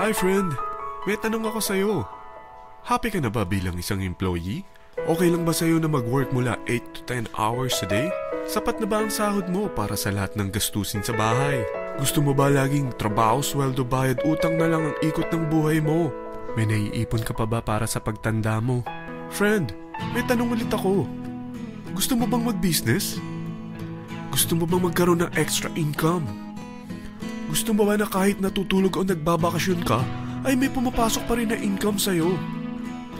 Hi friend, may tanong ako sa'yo. Happy ka na ba bilang isang employee? Okay lang ba sa'yo na mag-work mula 8 to 10 hours a day? Sapat na ba ang sahod mo para sa lahat ng gastusin sa bahay? Gusto mo ba laging trabaho, sweldo, bayad, utang na lang ang ikot ng buhay mo? May naiipon ka pa ba para sa pagtanda mo? Friend, may tanong ulit ako. Gusto mo bang mag-business? Gusto mo bang magkaroon ng extra income? Gusto mo ba na kahit natutulog o nagbabakasyon ka, ay may pumapasok pa rin na income sa'yo?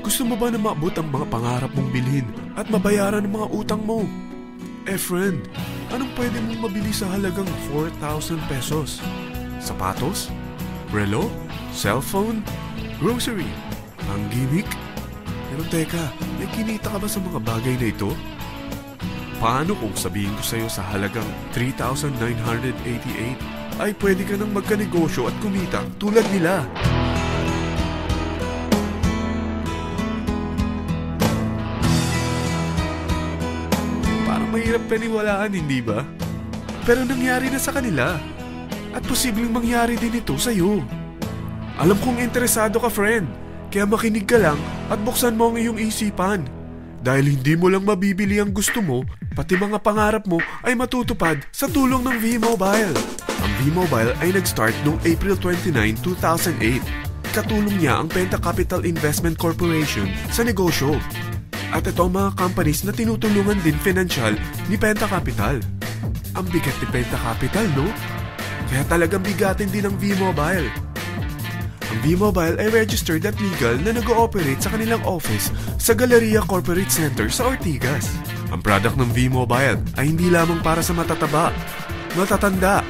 Gusto mo ba na maabot ang mga pangarap mong bilhin at mabayaran ang mga utang mo? Friend, anong pwede mong mabili sa halagang 4,000 pesos? Sapatos? Relo? Cellphone? Grocery? Ang gimmick? Pero teka, may kinita ka ba sa mga bagay na ito? Paano kung sabihin ko sa'yo sa halagang 3,988 ay pwede ka nang magkanegosyo at kumita tulad nila? Parang mahirap paniwalaan, hindi ba? Pero nangyari na sa kanila. At posibleng mangyari din ito sa'yo. Alam kong interesado ka, friend. Kaya makinig ka lang at buksan mo ang iyong isipan. Dahil hindi mo lang mabibili ang gusto mo, pati mga pangarap mo ay matutupad sa tulong ng V-Mobile. Ang V-Mobile ay nag-start noong April 29, 2008. Katulong niya ang Penta Capital Investment Corporation sa negosyo. At ito ang mga companies na tinutulungan din financial ni Penta Capital. Ang bigat ni Penta Capital, no? Kaya talagang bigatin din ang V-Mobile. Ang V-Mobile ay registered at legal na nag-ooperate sa kanilang office sa Galleria Corporate Center sa Ortigas. Ang product ng V-Mobile ay hindi lamang para sa matataba, matatanda,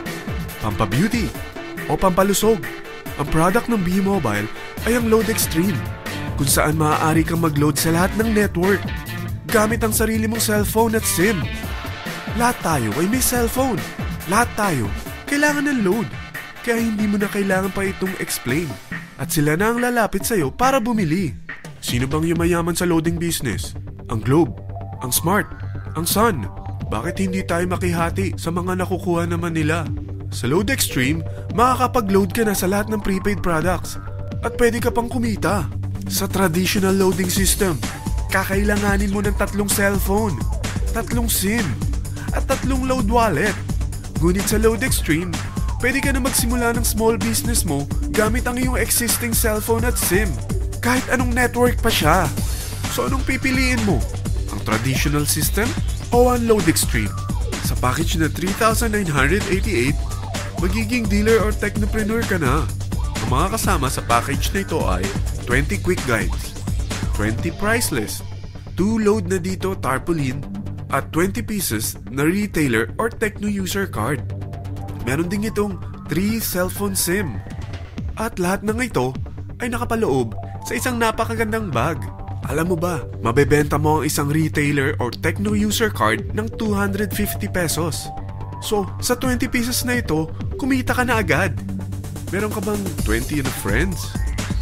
pampabeauty, o pampalusog. Ang product ng V-Mobile ay ang Load Extreme, kung saan maaari kang mag-load sa lahat ng network gamit ang sarili mong cellphone at SIM. Lahat tayo ay may cellphone. Lahat tayo kailangan ng load. Kaya hindi mo na kailangan pa itong explain. At sila na ang lalapit sa'yo para bumili. Sino bang yumayaman sa loading business? Ang Globe, ang Smart, ang Sun. Bakit hindi tayo makihati sa mga nakukuha naman nila? Sa Load Extreme, makakapag-load ka na sa lahat ng prepaid products. At pwede ka pang kumita. Sa traditional loading system, kakailanganin mo ng 3 cellphone, 3 SIM, at 3 load wallet. Ngunit sa Load Extreme, pwede ka na magsimula ng small business mo gamit ang iyong existing cellphone at SIM. Kahit anong network pa siya. So anong pipiliin mo? Ang traditional system o ang Load Extreme? Sa package na 3,988, magiging dealer or technopreneur ka na. Ang mga kasama sa package na ito ay 20 quick guides, 20 price list, 2 load na dito tarpaulin, at 20 pieces na retailer or techno user card. Meron din itong 3 cellphone SIM. At lahat ng ito ay nakapaloob sa isang napakagandang bag. Alam mo ba, mabebenta mo ang isang retailer or techno user card ng 250 pesos. So, sa 20 pieces na ito, kumita ka na agad. Meron ka bang 20 na friends,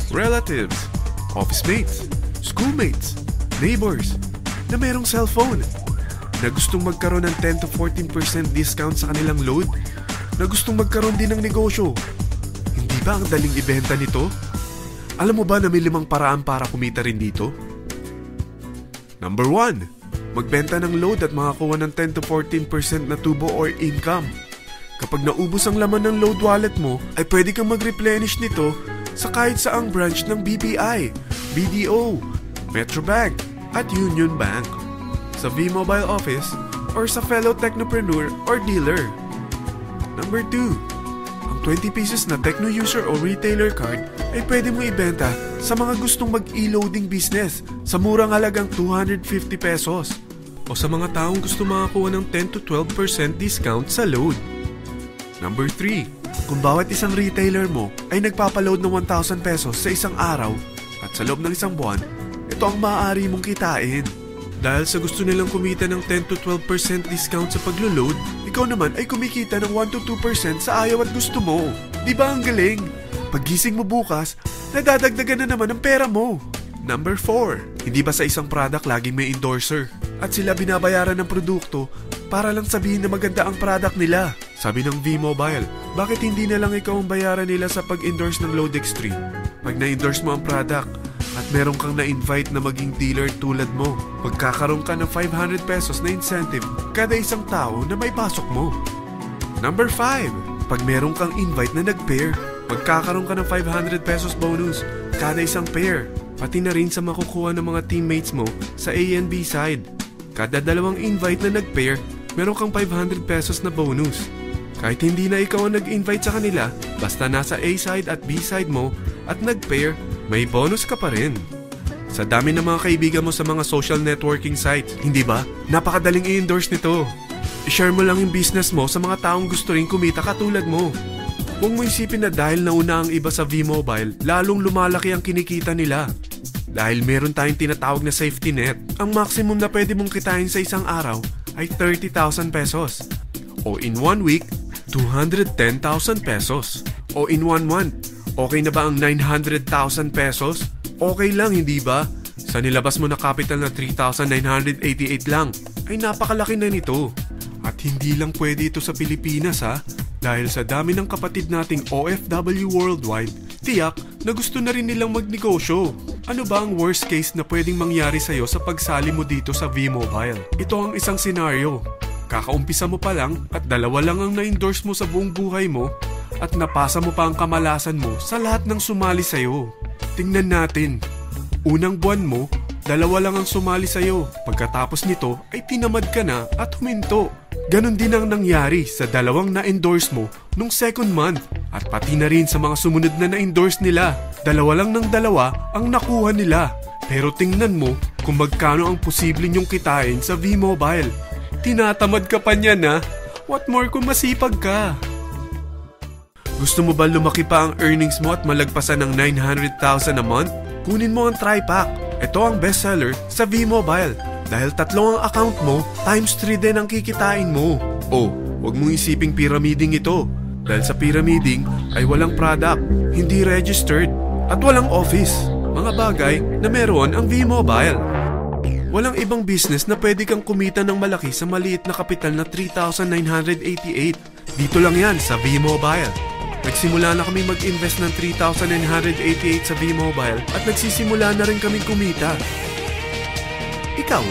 relatives, office mates, schoolmates, neighbors na merong cellphone na gustong magkaroon ng 10 to 14% discount sa kanilang load? Na gustong magkaroon din ng negosyo? Hindi ba ang daling ibenta nito? Alam mo ba na may 5 paraan para kumita rin dito? Number 1, magbenta ng load at makakuha ng 10 to 14% na tubo or income. Kapag naubos ang laman ng load wallet mo, ay pwede kang mag-replenish nito sa kahit saang branch ng BPI, BDO, Metrobank, at Union Bank, sa V-Mobile office, or sa fellow technopreneur or dealer. Number 2, ang 20 pieces na techno user o retailer card ay pwede mo ibenta sa mga gustong mag-e-loading business sa murang halagang 250 pesos o sa mga taong gusto makakuha ng 10 to 12% discount sa load. Number 3, kung bawat isang retailer mo ay nagpapaload ng 1,000 pesos sa isang araw at sa loob ng isang buwan, ito ang maaari mong kitain. Dahil sa gusto nilang kumita ng 10 to 12% discount sa paglo-load, ikaw naman ay kumikita ng 1 to 2% sa ayaw at gusto mo. Di ba ang galing? Paggising mo bukas, nadadagdagan na naman ang pera mo. Number 4, hindi ba sa isang product laging may endorser? At sila binabayaran ng produkto para lang sabihin na maganda ang product nila. Sabi ng V-Mobile, bakit hindi na lang ikaw ang bayaran nila sa pag-endorse ng Load Extreme? Pag na-endorse mo ang product at meron kang na-invite na maging dealer tulad mo, magkakaroon ka ng 500 pesos na incentive kada isang tao na may pasok mo. Number 5. Pag meron kang invite na nag-pair, magkakaroon ka ng 500 pesos bonus kada isang pair, pati na rin sa makukuha ng mga teammates mo sa A and B side. Kada dalawang invite na nag-pair, meron kang 500 pesos na bonus. Kahit hindi na ikaw ang nag-invite sa kanila, basta nasa A side at B side mo at nag-pair, may bonus ka pa rin. Sa dami ng mga kaibigan mo sa mga social networking sites, hindi ba? Napakadaling i-endorse nito. I-share mo lang yung business mo sa mga taong gusto rin kumita katulad mo. Huwag mo isipin na dahil nauna ang iba sa V-Mobile, lalong lumalaki ang kinikita nila. Dahil meron tayong tinatawag na safety net, ang maximum na pwede mong kitain sa isang araw ay 30,000 pesos. O in 1 week, 210,000 pesos. O in 1 month, okay na ba ang 900,000 pesos? Okay lang, hindi ba? Sa nilabas mo na capital na 3,988 lang, ay napakalaki na nito. At hindi lang pwede ito sa Pilipinas ha, dahil sa dami ng kapatid nating OFW worldwide, tiyak na gusto na rin nilang magnegosyo. Ano ba ang worst case na pwedeng mangyari sa'yo sa pagsali mo dito sa V-Mobile? Ito ang isang senaryo. Kakaumpisa mo pa lang at 2 lang ang na-endorse mo sa buong buhay mo at napasa mo pa ang kamalasan mo sa lahat ng sumali sa'yo. Tingnan natin. Unang buwan mo, 2 lang ang sumali sa'yo. Pagkatapos nito ay tinamad ka na at huminto. Ganon din ang nangyari sa 2 na-endorse mo nung second month at pati na rin sa mga sumunod na na-endorse nila. 2 lang ng 2 ang nakuha nila. Pero tingnan mo kung magkano ang posible nyong kitain sa V-Mobile. Tinatamad ka pa niyan ha? What more kung masipag ka? Gusto mo ba lumaki pa ang earnings mo at malagpasan ng 900,000 a month? Kunin mo ang TriPack. Ito ang bestseller sa V-Mobile. Dahil 3 ang account mo, times 3 din ang kikitain mo. Oh, wag mong isiping pyramiding ito. Dahil sa pyramiding ay walang product, hindi registered, at walang office. Mga bagay na meron ang V-Mobile. Walang ibang business na pwede kang kumita ng malaki sa maliit na kapital na 3,988. Dito lang yan sa V-Mobile. Nagsimula na kami mag-invest ng 3,988 sa V-Mobile at nagsisimula na rin kaming kumita. Ikaw,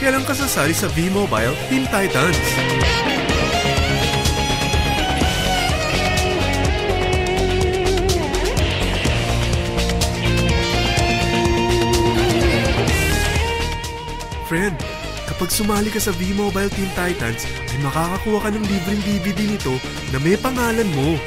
kailan ka sasali sa V-Mobile Team Titans? Friend, kapag sumali ka sa V-Mobile Team Titans, ay makakakuha ka ng libreng DVD nito na may pangalan mo.